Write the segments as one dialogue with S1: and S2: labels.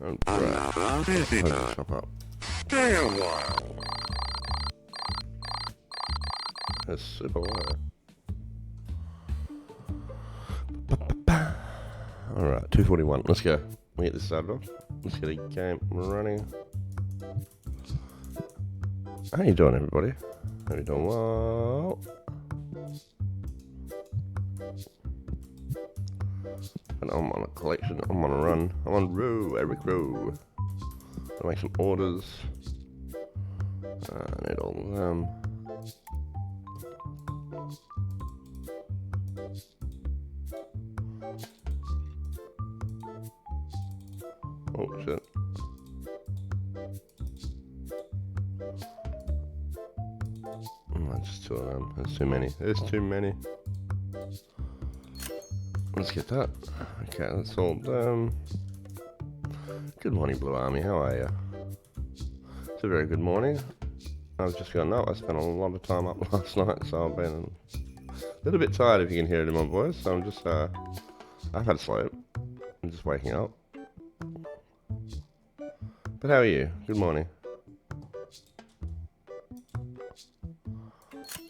S1: Right. Chop up. That's super low. Alright, 241. Let's go. We get this started off. Let's get a game running. How you doing, everybody? How you doing? Well, and I'm on a collection. I'm on a run. I'm on row, Eric Row. I'll make some orders. I need all of them. Oh shit. Just two of them. There's too many. There's too many. Let's get that. Okay, that's all done. Good morning, Blue Army. How are you? It's a very good morning. I've just gotten up. I spent a lot of time up last night, so I've been a little bit tired, if you can hear it in my voice. So I'm just, I've had a sleep. I'm just waking up. But how are you? Good morning.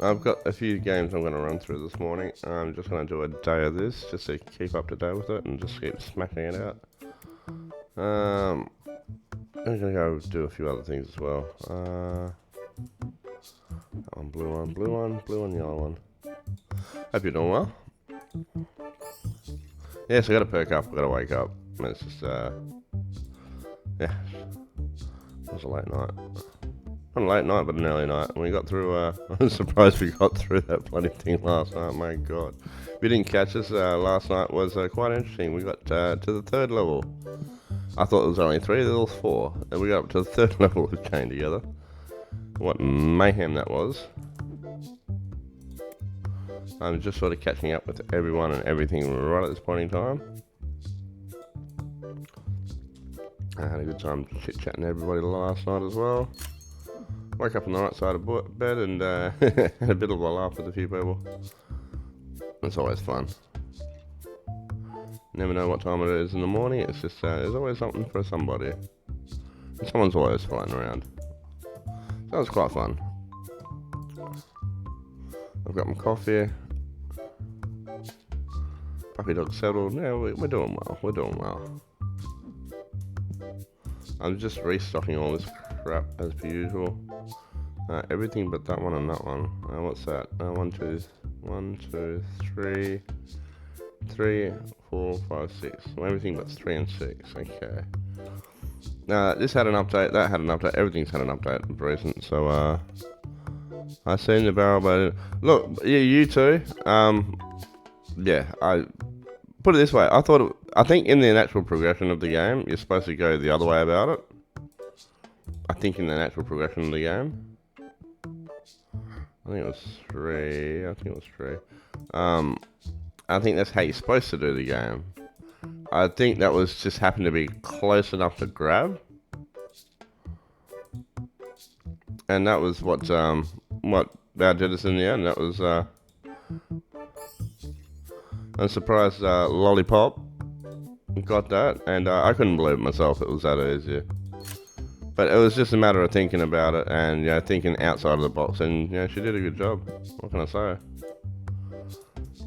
S1: I've got a few games I'm going to run through this morning. I'm just going to do a day of this, just to keep up to date with it and just keep smacking it out. I'm going to go do a few other things as well. That one, blue one, blue one, blue one, yellow one. Hope you're doing well. Yes, I got to perk up, I got to wake up. I mean, it's just, yeah, it was a late night. Not a late night, but an early night. We got through, I'm surprised we got through that bloody thing last night, my god. If you didn't catch us, last night was quite interesting. We got to the third level. I thought there was only 3, there was 4. And we got up to the third level of Chain Together. What mayhem that was. I'm just sort of catching up with everyone and everything right at this point in time. I had a good time chit-chatting to everybody last night as well. Woke up on the right side of bed and had a bit of a laugh with a few people. It's always fun. Never know what time it is in the morning. It's just there's always something for somebody. And someone's always flying around. So it's quite fun. I've got my coffee. Puppy dog settled. Yeah, we're doing well. We're doing well. I'm just restocking all this crap as per usual. Everything but that one and that one. What's that? 1, 2, 3, 4, 5, 6. Well, everything but 3 and 6. Okay. This had an update. That had an update. Everything's had an update of recent. So I seen the barrel, but look, yeah, you too. Yeah, I put it this way. I think in the natural progression of the game, you're supposed to go the other way about it. I think in the natural progression of the game. I think it was 3. I think it was 3. I think that's how you're supposed to do the game. I think that was just happened to be close enough to grab. And that was what did us in the end. That was, I'm surprised Lollipop got that, and I couldn't believe it myself. It was that easy. But it was just a matter of thinking about it and thinking outside of the box, and she did a good job. What can I say?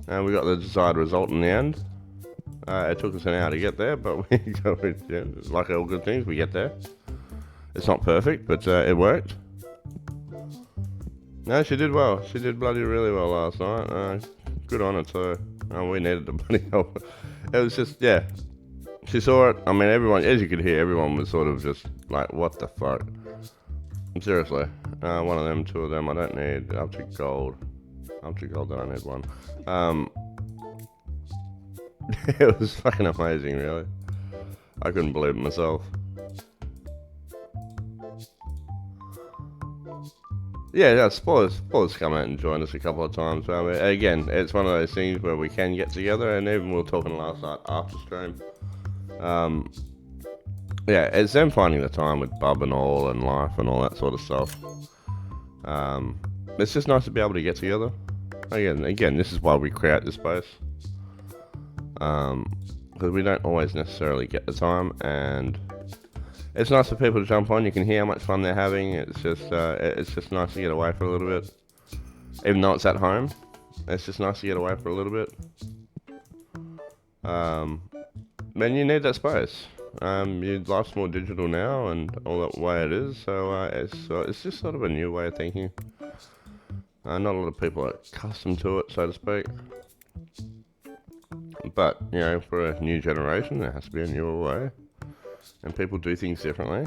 S1: And we got the desired result in the end. It took us an hour to get there, but like all good things, we get there. It's not perfect, but it worked. No, she did well. She did bloody really well last night. Good on her too. We needed the bloody help. It was just, yeah. She saw it. I mean, everyone, as you could hear, everyone was sort of just like, what the fuck? Seriously. One of them, 2 of them, I don't need up to gold. Up to gold, I don't need one. It was fucking amazing, really. I couldn't believe it myself. Yeah, spoilers come out and join us a couple of times. Again, it's one of those things where we can get together, and even we were talking last night after stream. Yeah, it's them finding the time with Bub and all, and life and all that sort of stuff. It's just nice to be able to get together. Again, this is why we create this space. Because we don't always necessarily get the time, and It's nice for people to jump on. You can hear how much fun they're having. It's just nice to get away for a little bit, even though it's at home. It's just nice to get away for a little bit. Man, you need that space. Life's more digital now, and all that way it is. So it's just sort of a new way of thinking. Not a lot of people are accustomed to it, so to speak. But for a new generation, there has to be a newer way, and people do things differently.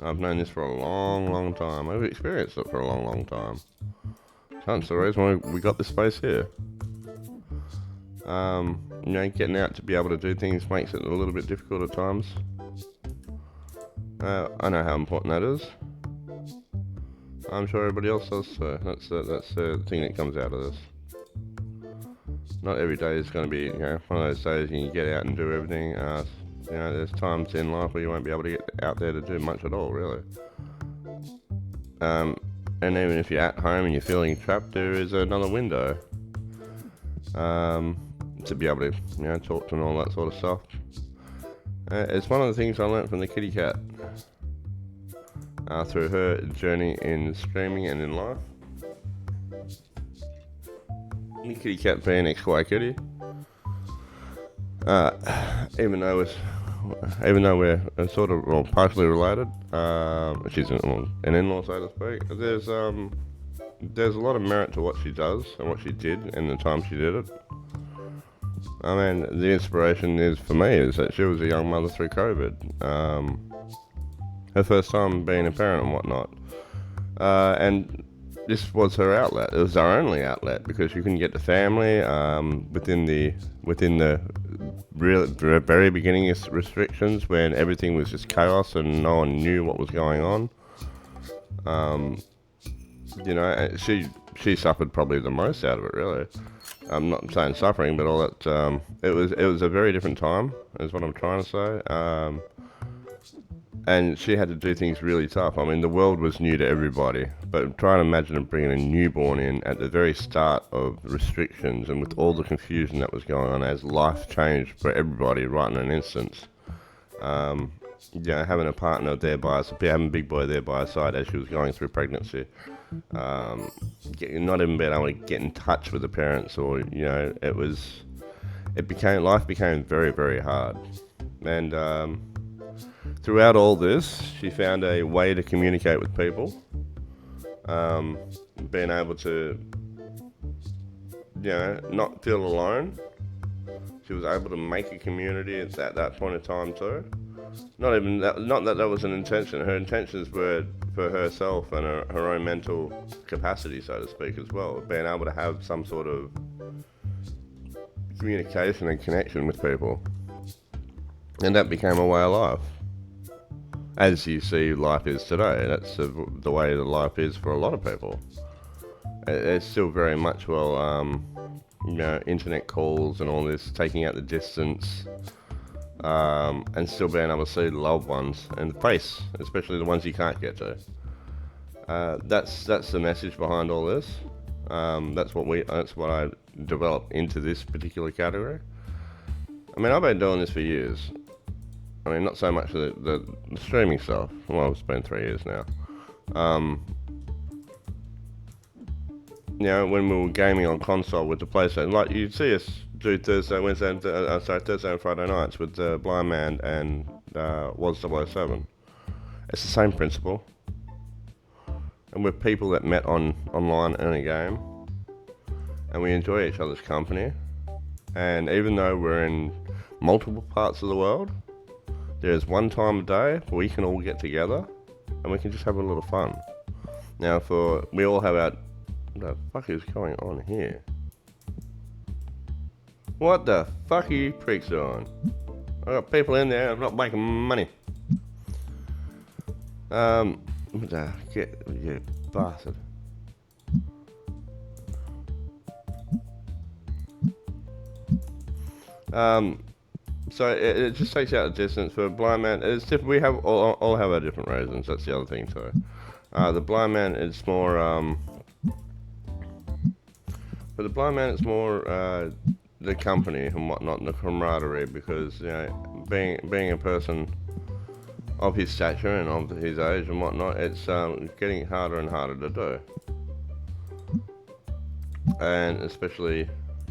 S1: I've known this for a long, long time. I've experienced it for a long, long time. Hence the reason why we got this space here. Getting out to be able to do things makes it a little bit difficult at times. I know how important that is. I'm sure everybody else does too. That's the thing that comes out of this. Not every day is going to be one of those days you can get out and do everything. There's times in life where you won't be able to get out there to do much at all, really. And even if you're at home and you're feeling trapped, there is another window to be able to talk to and all that sort of stuff. It's one of the things I learnt from the kitty cat through her journey in streaming and in life. The kitty cat being XY Kitty. Even though we're sort of partially related, she's an in-law, so to speak. There's a lot of merit to what she does and what she did and the time she did it. I mean, the inspiration for me is that she was a young mother through COVID. Her first time being a parent and whatnot. And this was her outlet. It was our only outlet because she couldn't get the family within the very beginning restrictions when everything was just chaos and no one knew what was going on. She suffered probably the most out of it, really. I'm not saying suffering, but all that. It was a very different time, is what I'm trying to say. And she had to do things really tough. I mean, the world was new to everybody, but try and imagine bringing a newborn in at the very start of restrictions and with all the confusion that was going on as life changed for everybody right in an instant. Having a partner there having Big Boy there by her side as she was going through pregnancy. Not even being able to get in touch with the parents, or life became very, very hard. And throughout all this, she found a way to communicate with people, being able to not feel alone. She was able to make a community at that point in time too. Not that was an intention. Her intentions were for herself and her own mental capacity, so to speak, as well. Being able to have some sort of communication and connection with people. And that became a way of life. As you see life is today. That's the way that life is for a lot of people. It's still very much, internet calls and all this, taking out the distance, and still being able to see the loved ones and face, especially the ones you can't get to. That's the message behind all this. That's what I developed into this particular category. I mean, I've been doing this for years. I mean, not so much the streaming stuff. Well, it's been 3 years now. When we were gaming on console with the PlayStation, like you'd see us do Thursday and Friday nights with Blind Man and Was 007. It's the same principle. And we're people that met online in a game, and we enjoy each other's company. And even though we're in multiple parts of the world, there's one time a day where we can all get together and we can just have a little fun. Now, we all have our... What the fuck is going on here? What the fuck are you pricks on? I got people in there, I'm not making money. You bastard. So it just takes out the distance. For Blind Man, it's different. We have all have our different reasons. That's the other thing too. The Blind Man is more. For the Blind Man, it's more the company and whatnot, and the camaraderie. Because being a person of his stature and of his age and whatnot, it's getting harder and harder to do. And especially,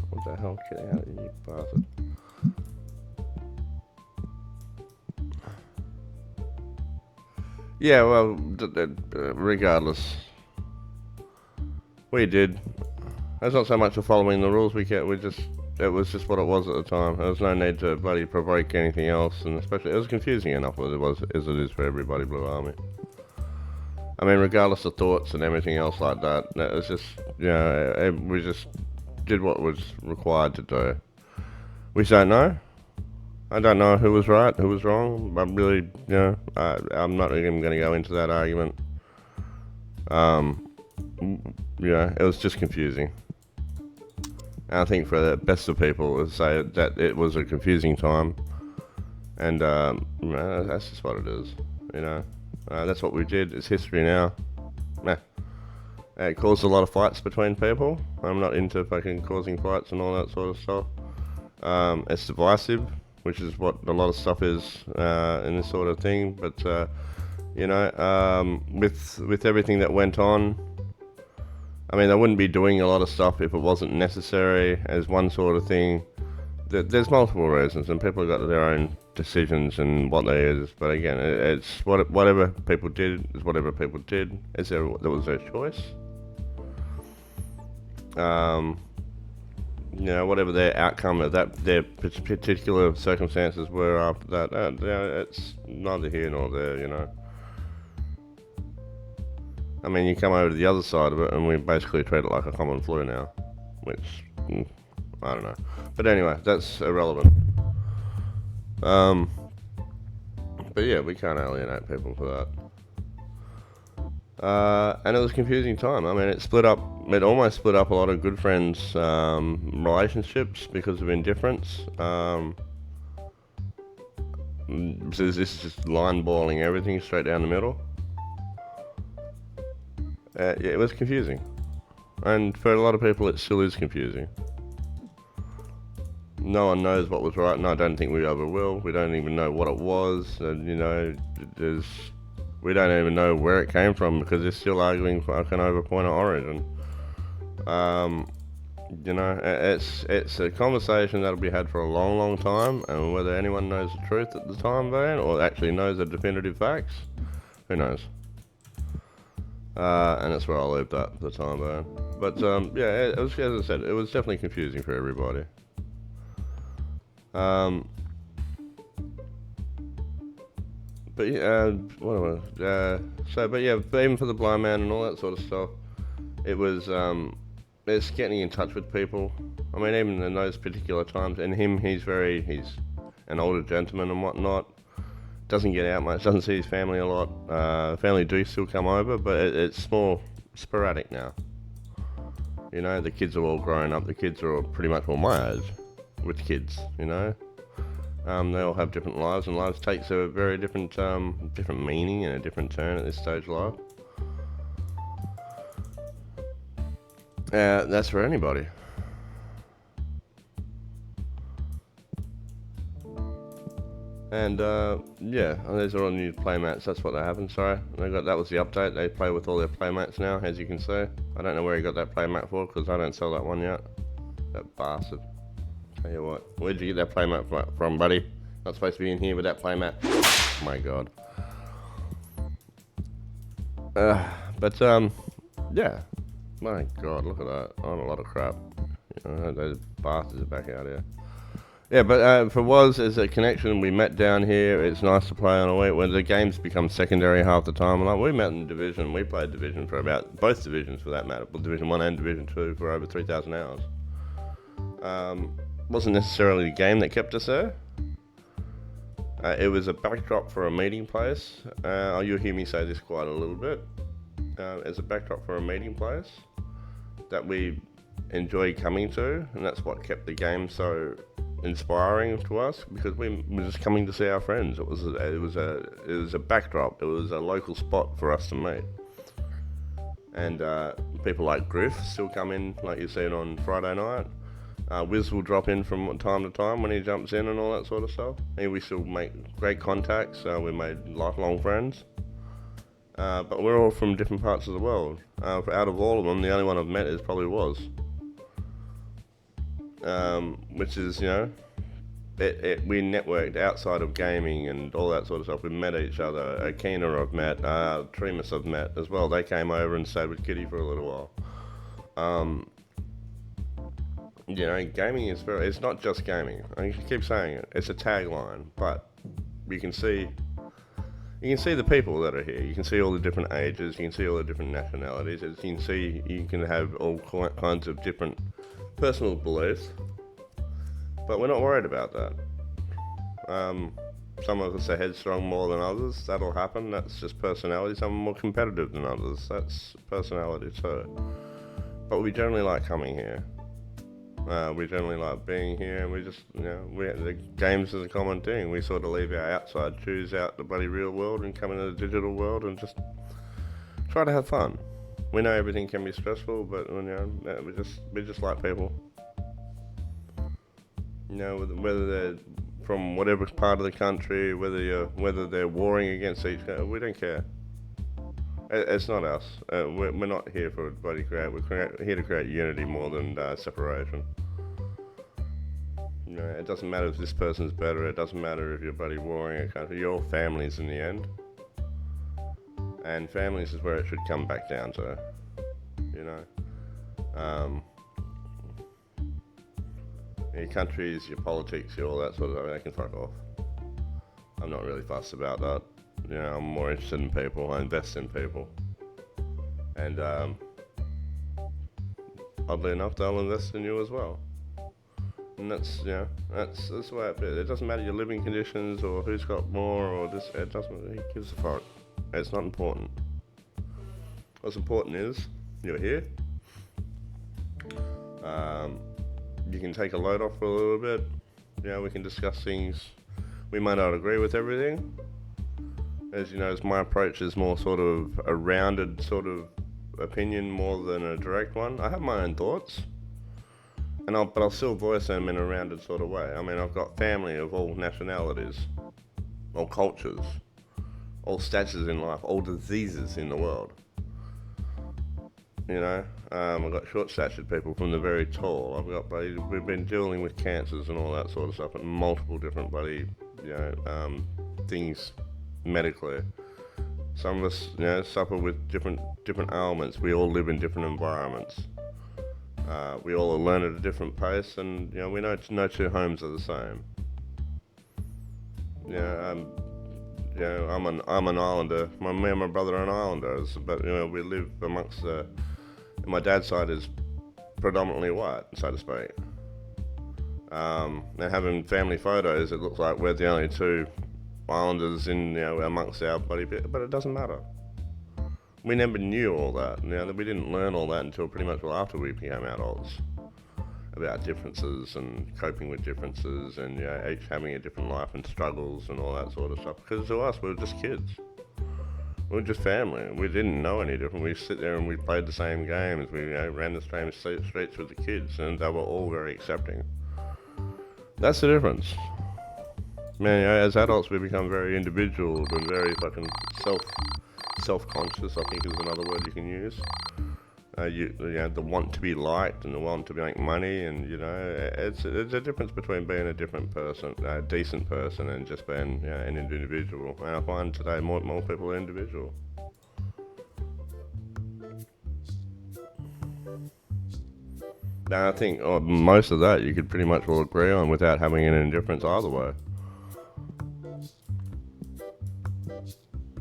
S1: what the hell, get out, you bastard. Yeah, well, regardless, we did. It's not so much of following the rules it was just what it was at the time. There was no need to bloody provoke anything else, and especially, it was confusing enough as it is for everybody Blue Army. I mean, regardless of thoughts and everything else like that, it was just, we just did what was required to do. We don't know. I don't know who was right, who was wrong. I'm really, I'm not even going to go into that argument. It was just confusing. And I think for the best of people to say that it was a confusing time, and that's just what it is. That's what we did. It's history now. It caused a lot of fights between people. I'm not into fucking causing fights and all that sort of stuff. It's divisive, which is what a lot of stuff is in this sort of thing. But with everything that went on, I mean, they wouldn't be doing a lot of stuff if it wasn't necessary as one sort of thing. There's multiple reasons, and people have got their own decisions and what they is. But again, it's whatever people did is whatever people did. There was their choice. Whatever their outcome of their particular circumstances were after that, it's neither here nor there, I mean, you come over to the other side of it, and we basically treat it like a common flu now, which, I don't know. But anyway, that's irrelevant. But yeah, we can't alienate people for that. And it was a confusing time. I mean, it almost split up a lot of good friends' relationships because of indifference. So this is just line-balling everything straight down the middle. It was confusing. And for a lot of people, it still is confusing. No one knows what was right, and I don't think we ever will. We don't even know what it was, and we don't even know where it came from because they're still arguing fucking over point of origin. It's a conversation that'll be had for a long, long time, and whether anyone knows the truth at the time being, or actually knows the definitive facts, who knows? And that's where I'll leave that for the time being. But it was, as I said, it was definitely confusing for everybody. But even for the blind man and all that sort of stuff, it was it's getting in touch with people. I mean, even in those particular times, and he's an older gentleman and whatnot. Doesn't get out much, doesn't see his family a lot. Family do still come over, but it's more sporadic now. The kids are all grown up. The kids are all pretty much all my age with kids, They all have different lives, and lives takes a very different meaning and a different turn at this stage of life. That's for anybody. And these are all new playmats. That's what happened. Sorry, that was the update. They play with all their playmats now, as you can see. I don't know where he got that playmat for, because I don't sell that one yet. That bastard. Tell you what, where'd you get that playmat from, buddy? Not supposed to be in here with that playmat. Oh my god. Yeah. My god, look at that. On a lot of crap. Those bastards are back out here. Yeah, but for Woz, as a connection, we met down here. It's nice to play on a week when the games become secondary half the time. Like, we met in Division. We played Division for both divisions for that matter, Division 1 and Division 2 for over 3,000 hours. Wasn't necessarily the game that kept us there. It was a backdrop for a meeting place. You'll hear me say this quite a little bit. It's a backdrop for a meeting place that we enjoy coming to, and that's what kept the game so inspiring to us, because we were just coming to see our friends. It was a backdrop. It was a local spot for us to meet, and people like Griff still come in, like you see it on Friday night. Wiz will drop in from time to time when he jumps in and all that sort of stuff. And we still make great contacts. We made lifelong friends. But we're all from different parts of the world. Out of all of them, the only one I've met is probably Woz. Which is, we networked outside of gaming and all that sort of stuff. We met each other. Akina I've met. Tremus I've met as well. They came over and stayed with Kitty for a little while. Gaming is it's not just gaming. I keep saying it. It's a tagline, but you can see the people that are here. You can see all the different ages. You can see all the different nationalities. As you can see, you can have all kinds of different personal beliefs, but we're not worried about that. Some of us are headstrong more than others. That'll happen. That's just personality. Some are more competitive than others. That's personality too. But we generally like coming here. We generally like being here, and we just, the games is a common thing. We sort of leave our outside shoes out the bloody real world and come into the digital world and just try to have fun. We know everything can be stressful, but we just like people. Whether they're from whatever part of the country, whether they're warring against each other, we don't care. It's not us. We're not here for bloody create. We're here to create unity more than separation. It doesn't matter if this person's better. It doesn't matter if you're bloody warring a country. You're all families in the end. And families is where it should come back down to. Your countries, your politics, all that sort of stuff, they can fuck off. I'm not really fussed about that. I'm more interested in people. I invest in people. And oddly enough, they'll invest in you as well. And that's the way it is. It doesn't matter your living conditions or who's got more or this. It doesn't. Who gives a fuck? It's not important. What's important is you're here. You can take a load off for a little bit. We can discuss things. We might not agree with everything. As you know, my approach is more sort of a rounded sort of opinion more than a direct one. I have my own thoughts, but I'll still voice them in a rounded sort of way. I mean, I've got family of all nationalities, all cultures, all statuses in life, all diseases in the world. I've got short-statured people from the very tall. We've been dealing with cancers and all that sort of stuff, and multiple different things medically. Some of us, suffer with different ailments. We all live in different environments. We all learn at a different pace, and we know no two homes are the same. I'm an islander. Me and my brother are islanders, but we live amongst my dad's side is predominantly white, so to speak. And having family photos, it looks like we're the only two islanders in amongst our buddy bit, but it doesn't matter. We never knew all that. We didn't learn all that until pretty much after we became adults, about differences and coping with differences, and each having a different life and struggles and all that sort of stuff. Because to us, we were just kids. We were just family. We didn't know any different. We sit there and we played the same games. We ran the same streets with the kids, and they were all very accepting. That's the difference. Man, as adults, we become very individual and very fucking self-conscious, I think is another word you can use. The want to be liked and the want to make money, and it's a difference between being a different person, a decent person, and just being an individual. And I find today more people are individual. Now I think most of that you could pretty much all agree on without having an indifference either way.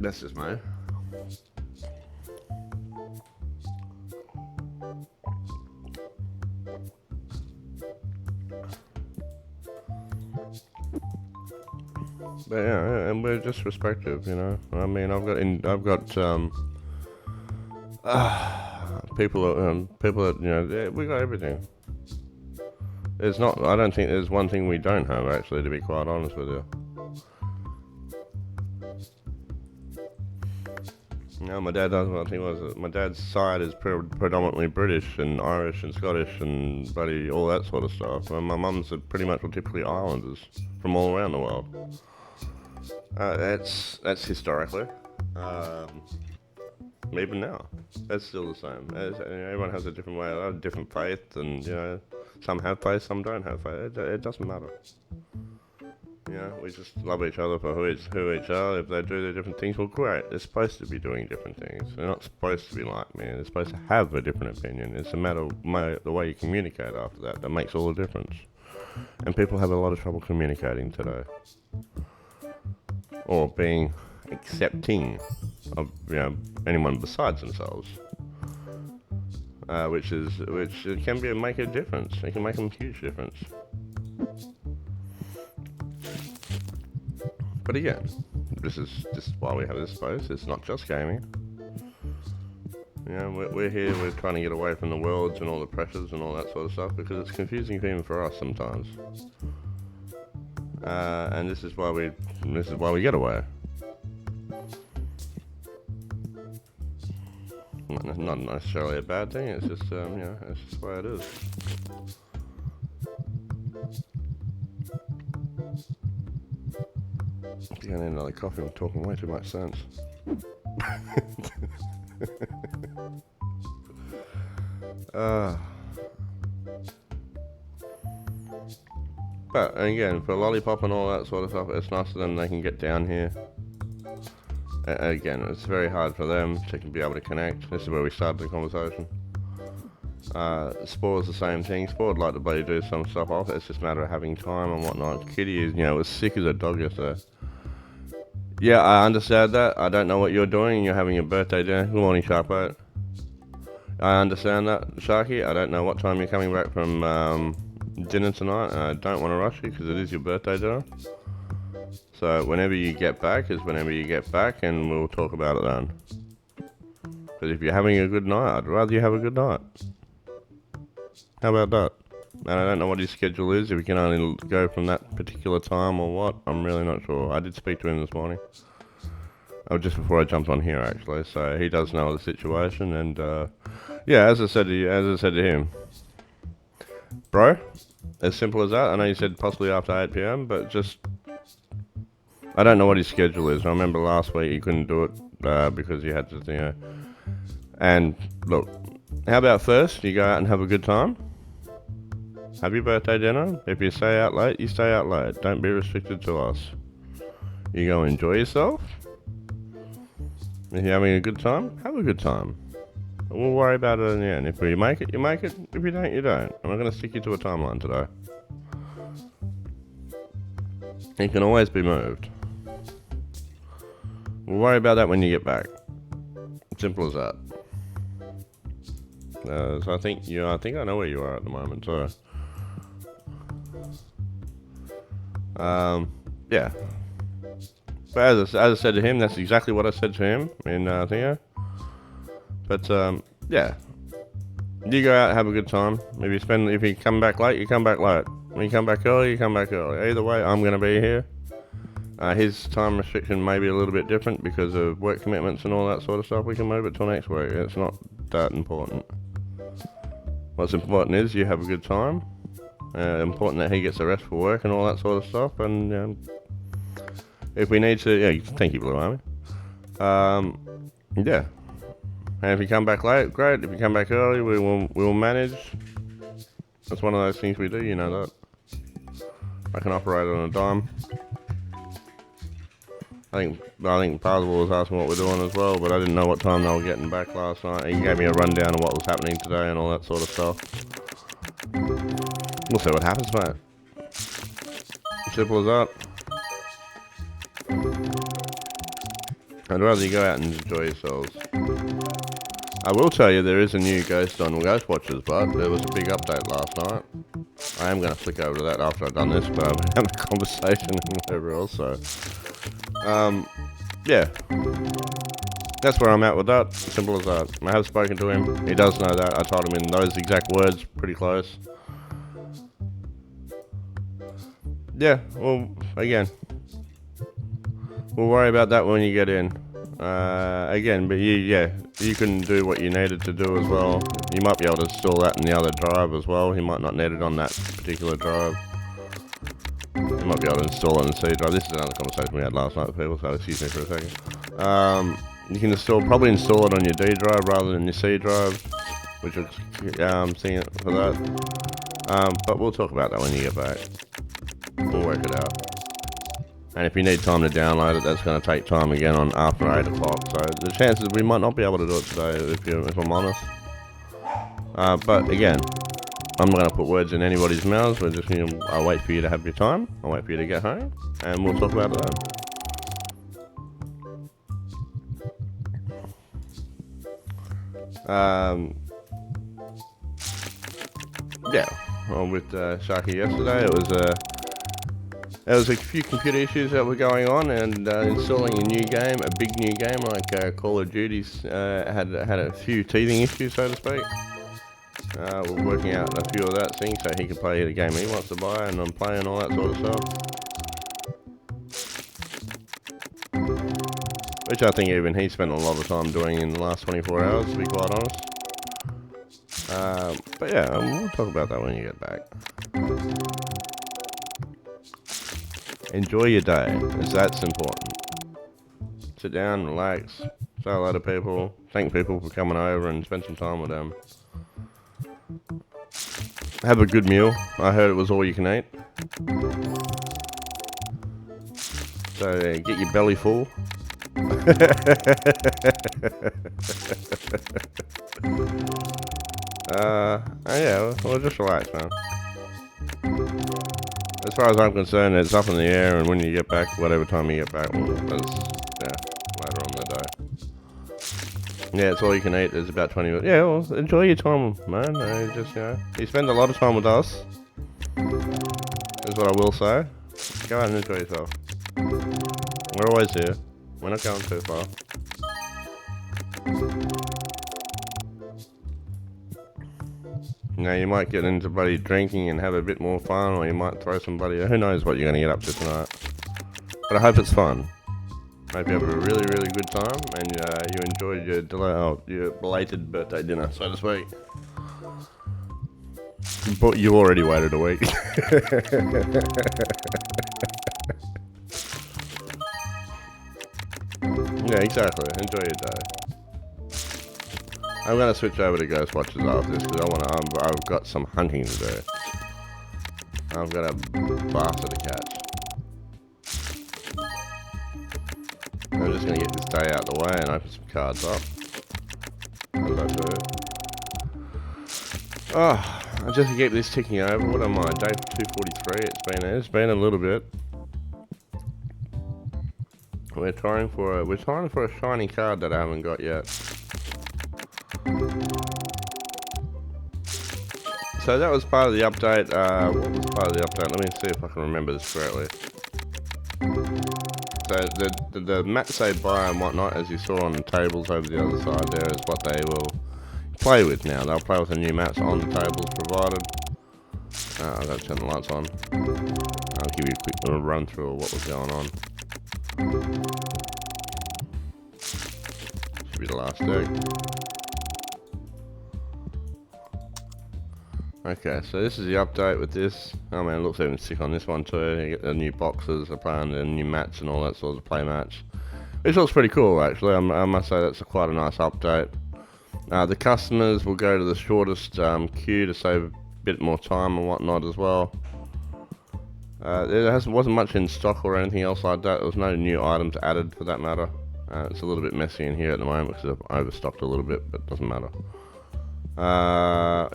S1: That's just me. But and we're just respective, I mean, I've got people that we got everything. I don't think there's one thing we don't have, actually, to be quite honest with you. No, my dad doesn't. I think my dad's side is predominantly British and Irish and Scottish and bloody all that sort of stuff. And my mum's pretty much typically Islanders from all around the world. That's historically. Even now, that's still the same. Everyone has a different way, a different faith, and some have faith, some don't have faith. It doesn't matter. We just love each other for who each are. If they do their different things, well, great. They're supposed to be doing different things. They're not supposed to be like me. They're supposed to have a different opinion. It's a matter of the way you communicate after that makes all the difference. And people have a lot of trouble communicating today, or being accepting of anyone besides themselves, which can make a difference. It can make a huge difference. But again, this is why we have this space. It's not just gaming. We're here. We're trying to get away from the worlds and all the pressures and all that sort of stuff because it's confusing even for us sometimes. And this is why we get away. Not necessarily a bad thing. It's just it's just the way it is. I need another coffee. I'm talking way too much sense. But again, for lollipop and all that sort of stuff, it's nice for them. They can get down here. Again, it's very hard for them to be able to connect. This is where we started the conversation. Spore's the same thing. Spore would like to bloody do some stuff off. It's just a matter of having time and whatnot. Kitty is, was sick as a dog yesterday. Yeah, I understand that. I don't know what you're doing. You're having your birthday dinner. Good morning, Sharpo. I understand that, Sharky. I don't know what time you're coming back from dinner tonight. I don't want to rush you because it is your birthday dinner. So whenever you get back is whenever you get back, and we'll talk about it then. Because if you're having a good night, I'd rather you have a good night. How about that? And I don't know what his schedule is, if he can only go from that particular time or what. I'm really not sure. I did speak to him this morning. Oh, just before I jumped on here, actually. So he does know the situation. And, as I said to him, bro, as simple as that. I know you said possibly after 8 p.m, but just, I don't know what his schedule is. I remember last week he couldn't do it because he had to, And, look, how about first you go out and have a good time? Have your birthday dinner. If you stay out late, you stay out late. Don't be restricted to us. You go enjoy yourself. If you're having a good time, have a good time. We'll worry about it in the end. If you make it, you make it. If you don't, you don't. I'm not going to stick you to a timeline today. It can always be moved. We'll worry about that when you get back. Simple as that. So I think I know where you are at the moment, so. Yeah. But as I said to him, that's exactly what I said to him in Theo. But yeah, you go out, have a good time. If you come back late, you come back late. When you come back early, you come back early. Either way, I'm going to be here. His time restriction may be a little bit different because of work commitments and all that sort of stuff. We can move it till next week. It's not that important. What's important is you have a good time. Important that he gets the rest for work and all that sort of stuff. And if we need to, thank you, Blue Army. Yeah. And if you come back late, great. If you come back early, we will manage. That's one of those things we do, you know that. I can operate on a dime. I think Parzival was asking what we're doing as well, but I didn't know what time they were getting back last night. He gave me a rundown of what was happening today and all that sort of stuff. We'll see what happens, mate. Simple as that. I'd rather you go out and enjoy yourselves. I will tell you there is a new Ghost on Ghost Watchers, but there was a big update last night. I am going to flick over to that after I've done this, but I'm having a conversation and whatever else, so. Yeah. That's where I'm at with that. Simple as that. I have spoken to him. He does know that. I told him in those exact words, pretty close. Yeah, well, again, we'll worry about that when you get in. Again, but you can do what you needed to do as well. You might be able to install that in the other drive as well. You might not need it on that particular drive. You might be able to install it on the C drive. This is another conversation we had last night with people, so excuse me for a second. You can probably install it on your D drive rather than your C drive, which is seeing it for that. But we'll talk about that when you get back. We'll work it out. And if you need time to download it, that's going to take time again on after 8 o'clock. So the chances we might not be able to do it today, if I'm honest. But again, I'm not going to put words in anybody's mouths. I'll wait for you to have your time. I'll wait for you to get home, and we'll talk about it then. With Sharky yesterday, there was a few computer issues that were going on, and installing a new game, a big new game like Call of Duty's had a few teething issues, so to speak. We're working out a few of that thing so he can play the game he wants to buy, and I'm playing all that sort of stuff. Which I think even he spent a lot of time doing in the last 24 hours, to be quite honest. But yeah, we'll talk about that when you get back. Enjoy your day, as that's important. Sit down, relax, say hello to people, thank people for coming over and spend some time with them. Have a good meal. I heard it was all you can eat. So get your belly full. Well, just relax, man. As far as I'm concerned, it's up in the air, and when you get back, whatever time you get back, later on the day. Yeah, it's all you can eat. There's about 20 minutes. Yeah, well, enjoy your time, man. You spend a lot of time with us. Is what I will say. Go out and enjoy yourself. We're always here. We're not going too far. You might get into bloody drinking and have a bit more fun, or you might throw somebody. Who knows what you're going to get up to tonight? But I hope it's fun. I hope you have a really, really good time, and you enjoyed your belated birthday dinner, so to speak. But you already waited a week. Yeah, exactly. Enjoy your day. I'm gonna switch over to Ghost Watchers after this because I've got some hunting to do. I've got a bastard to catch. I'm just gonna get this day out of the way and open some cards up. As I do. Just to keep this ticking over. What am I? Day 243. It's been a little bit. We're trying for a shiny card that I haven't got yet. So that was part of the update. What was part of the update? Let me see if I can remember this correctly. So the mats they buy and whatnot, as you saw on the tables over the other side there, is what they will play with now. They'll play with the new mats on the tables provided. I've got to turn the lights on. I'll give you a quick little run through of what was going on. Should be the last deck. Okay, so this is the update with this. Oh man, it looks even sick on this one too. You get the new boxes, they're playing the new mats and all that sort of play match. Which looks pretty cool actually, I must say that's quite a nice update. The customers will go to the shortest queue to save a bit more time and whatnot as well. There wasn't much in stock or anything else like that. There was no new items added for that matter. It's a little bit messy in here at the moment because I've overstocked a little bit, but it doesn't matter.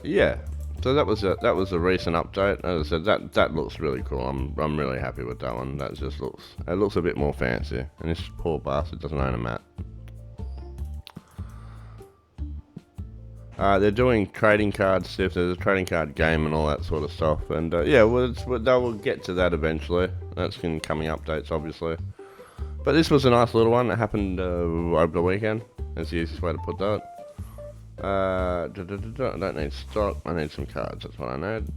S1: Yeah. So that was a recent update. As I said, that looks really cool. I'm really happy with that one. That just looks a bit more fancy. And this poor bastard doesn't own a mat. They're doing trading card stuff. There's a trading card game and all that sort of stuff. And they will get to that eventually. That's in coming updates, obviously. But this was a nice little one. It happened over the weekend. That's the easiest way to put that. I don't need stock. I need some cards. That's what I need.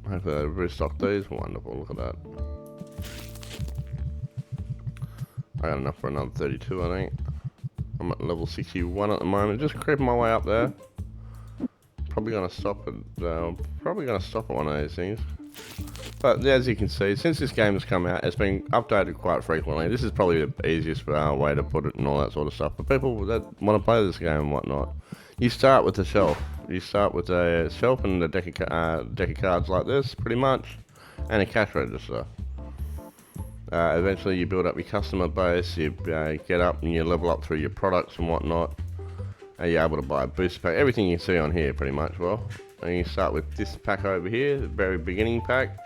S1: Hopefully I've restocked these. Wonderful. Look at that. I got enough for another 32, I think. I'm at level 61 at the moment, just creeping my way up there. Probably gonna stop at one of these things. But as you can see, since this game has come out, it's been updated quite frequently. This is probably the easiest way to put it and all that sort of stuff. For people that want to play this game and whatnot, you start with the shelf. You start with a shelf and a deck of cards like this, pretty much, and a cash register. Eventually you build up your customer base, you get up and you level up through your products and whatnot. You're able to buy a booster pack, everything you see on here pretty much. Well, and you start with this pack over here, the very beginning pack.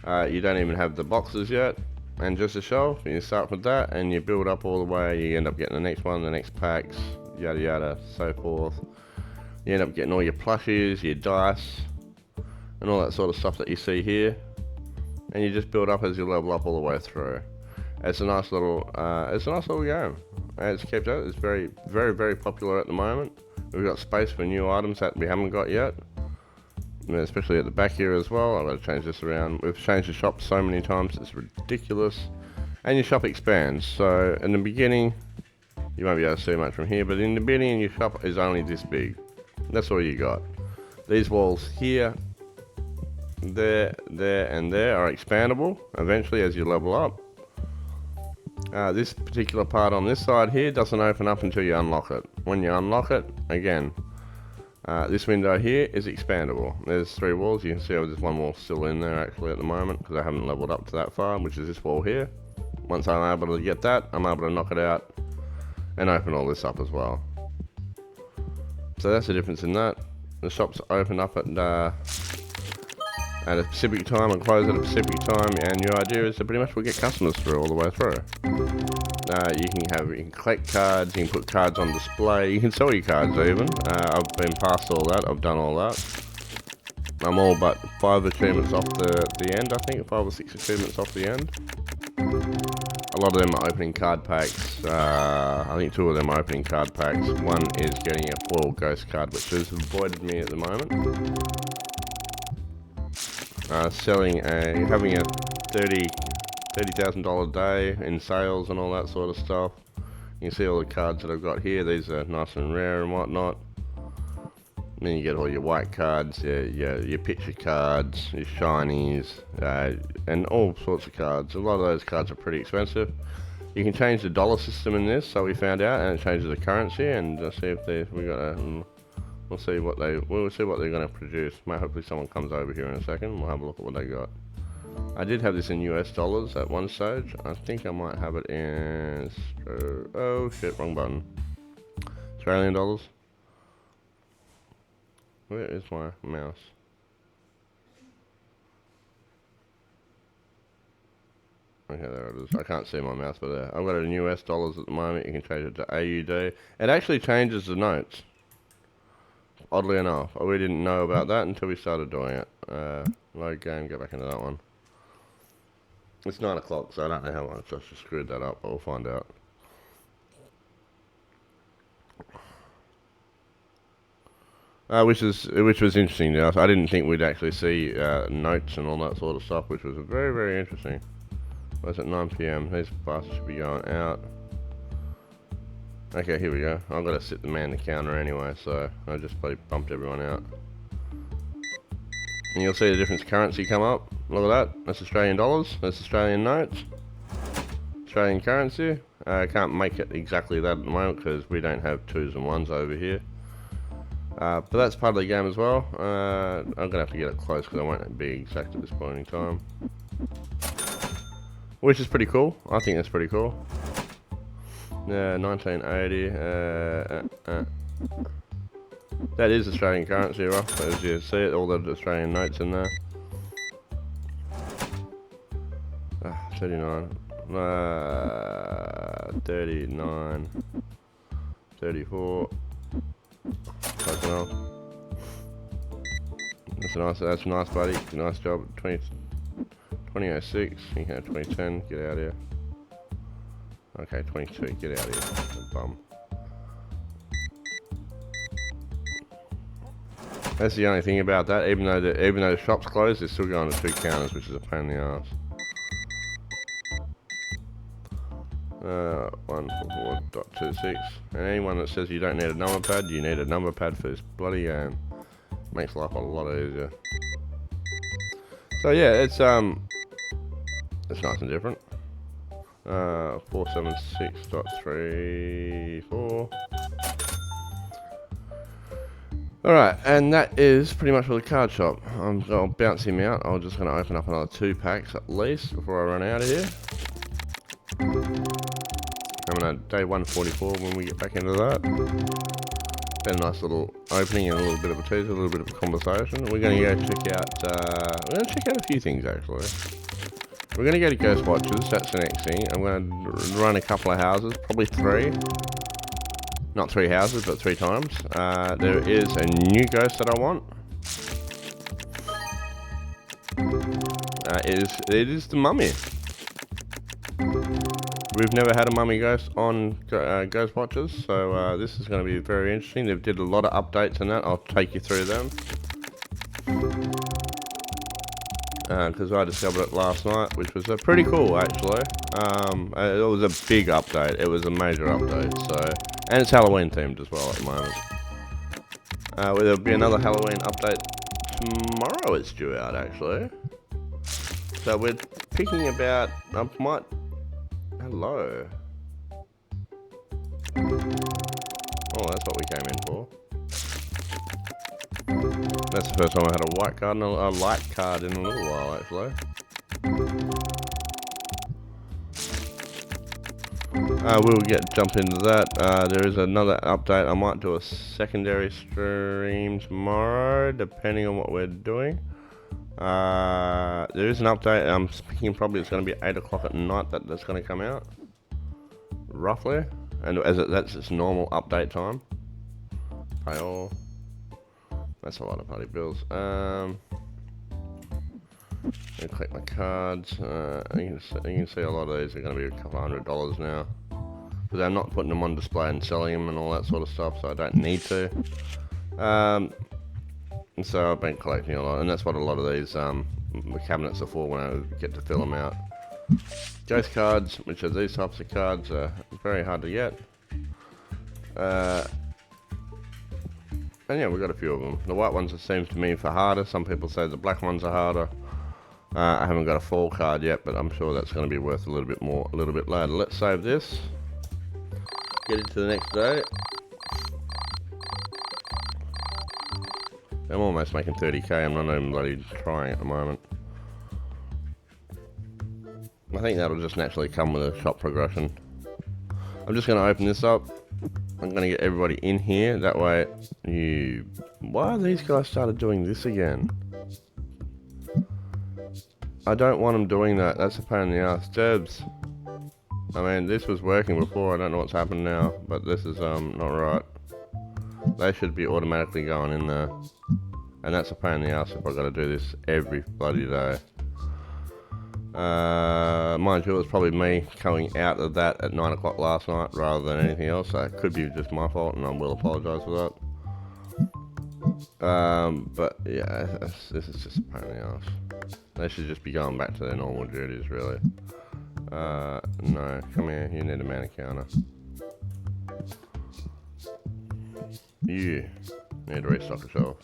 S1: You don't even have the boxes yet, and just a shelf. You start with that and you build up all the way. You end up getting the next one, the next packs, yada yada, so forth. You end up getting all your plushies, your dice, and all that sort of stuff that you see here. And you just build up as you level up all the way through. It's a nice little game. It's kept out. It's very, very, very popular at the moment. We've got space for new items that we haven't got yet, especially at the back here as well. I've got to change this around. We've changed the shop so many times, it's ridiculous. And your shop expands. So in the beginning, you won't be able to see much from here, but in the beginning, your shop is only this big. That's all you got. These walls here, there, and there are expandable eventually as you level up. This particular part on this side here doesn't open up until you unlock it. When you unlock it, again, this window here is expandable. There's 3 walls. You can see there's 1 wall still in there actually at the moment because I haven't leveled up to that far, which is this wall here. Once I'm able to get that, I'm able to knock it out and open all this up as well. So that's the difference in that. The shops open up at a specific time and close at a specific time, and your idea is to pretty much get customers through all the way through. You can collect cards, you can put cards on display, you can sell your cards even. I've been past all that, I've done all that. I'm all but 5 achievements off the end, I think, 5 or 6 achievements off the end. A lot of them are opening card packs. I think 2 of them are opening card packs. One is getting a foil ghost card, which has avoided me at the moment. Having a $30,000 day in sales and all that sort of stuff. You can see all the cards that I've got here. These are nice and rare and whatnot. And then you get all your white cards, your picture cards, your shinies, and all sorts of cards. A lot of those cards are pretty expensive. You can change the dollar system in this, so we found out, and it changes the currency. And see if we'll see what they're going to produce. Hopefully someone comes over here in a second. We'll have a look at what they got. I did have this in US dollars at one stage. I think I might have it in... oh shit, wrong button. Australian dollars. Where is my mouse? Okay, there it is. I can't see my mouse, but there. I've got it in US dollars at the moment. You can change it to AUD. It actually changes the notes. Oddly enough. We didn't know about that until we started doing it. Load game, go back into that one. It's 9 o'clock, so I don't know how much I just screwed that up, but we'll find out. Which was interesting. I didn't think we'd actually see notes and all that sort of stuff, which was very, very interesting. It's at 9 PM. These bastards should be going out. Okay, here we go. I've got to sit the man the counter anyway, so I just bloody bumped everyone out. And you'll see the difference currency come up. Look at that. That's Australian dollars. That's Australian notes. Australian currency. I can't make it exactly that at the moment because we don't have 2s and 1s over here. But that's part of the game as well. I'm going to have to get it close because I won't be exact at this point in time. Which is pretty cool. I think that's pretty cool. 1980. That is Australian currency, right? As you see it, all the Australian notes in there. 39. 39. 34. That's nice, buddy. Nice job. 2006. You can have 2010. Get out of here. Okay, 22. Get out of here. Bum. That's the only thing about that. Even though the shop's closed, they're still going to 2 counters, which is a pain in the ass. 144.26. And anyone that says you don't need a number pad, you need a number pad for this bloody game. Makes life a lot easier. So yeah, it's nice and different. 476.34. Alright, and that is pretty much for the card shop. I'll bounce him out. I'm just going to open up another 2 packs at least before I run out of here. I'm on day 144 when we get back into that. Been a nice little opening and a little bit of a teaser, a little bit of a conversation. We're going to go check out, a few things actually. We're going to go to Ghost Watchers, that's the next thing. I'm going to run a couple of houses, probably 3. Not 3 houses, but 3 times. There is a new ghost that I want. It is the mummy. We've never had a mummy ghost on Ghost Watchers, so this is going to be very interesting. They did a lot of updates on that. I'll take you through them. Because I discovered it last night, which was pretty cool actually. It was a big update. It was a major update, so... And it's Halloween themed as well at the moment. There'll be another Halloween update tomorrow. It's due out actually. So we're picking about. Hello. Oh, that's what we came in for. That's the first time I had a white card and a light card in a little while actually. We'll jump into that. There is another update. I might do a secondary stream tomorrow, depending on what we're doing. There is an update. I'm thinking probably it's going to be 8 o'clock at night that's going to come out, roughly. And that's its normal update time. Pay all. That's a lot of bloody bills. And click my cards. You can see a lot of these are going to be a couple $100 now. Because I'm not putting them on display and selling them and all that sort of stuff, so I don't need to. And so I've been collecting a lot, and that's what a lot of these the cabinets are for when I get to fill them out. Ghost cards, which are these types of cards, are very hard to get. And yeah, we've got a few of them. The white ones it seems to me for harder. Some people say the black ones are harder. I haven't got a fall card yet, but I'm sure that's going to be worth a little bit more a little bit later. Let's save this. Get into the next day. I'm almost making 30k. I'm not even bloody trying at the moment. I think that'll just naturally come with a shop progression. I'm just going to open this up. I'm going to get everybody in here. That way Why have these guys started doing this again? I don't want them doing that. That's a pain in the ass. Debs. I mean, this was working before. I don't know what's happened now. But this is not right. They should be automatically going in there. And that's a pain in the ass if I've got to do this every bloody day. Mind you, it was probably me coming out of that at 9 o'clock last night rather than anything else. So it could be just my fault, and I will apologise for that. But yeah, this is just a pain in the ass. They should just be going back to their normal duties, really. No, come here. You need a mana counter. You need to restock a shelf.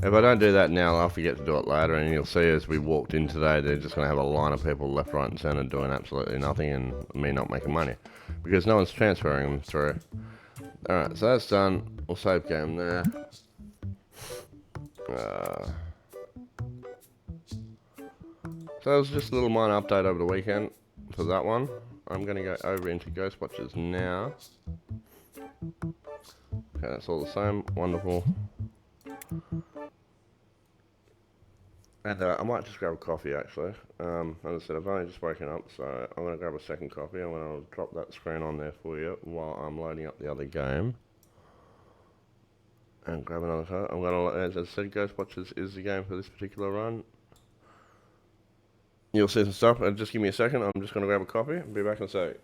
S1: If I don't do that now, I'll forget to do it later, and you'll see as we walked in today, they're just going to have a line of people left, right and centre doing absolutely nothing and me not making money. Because no one's transferring them through. Alright, so that's done. We'll save game there. So it was just a little minor update over the weekend for that one. I'm going to go over into Ghost Watchers now. Okay, that's all the same. Wonderful. And I might just grab a coffee actually. As I said, I've only just woken up, so I'm going to grab a second coffee. I'm going to drop that screen on there for you while I'm loading up the other game. And grab another card. I'm going to, as I said, Ghost Watchers is the game for this particular run. You'll see some stuff. Just give me a second. I'm just going to grab a coffee and be back in a sec.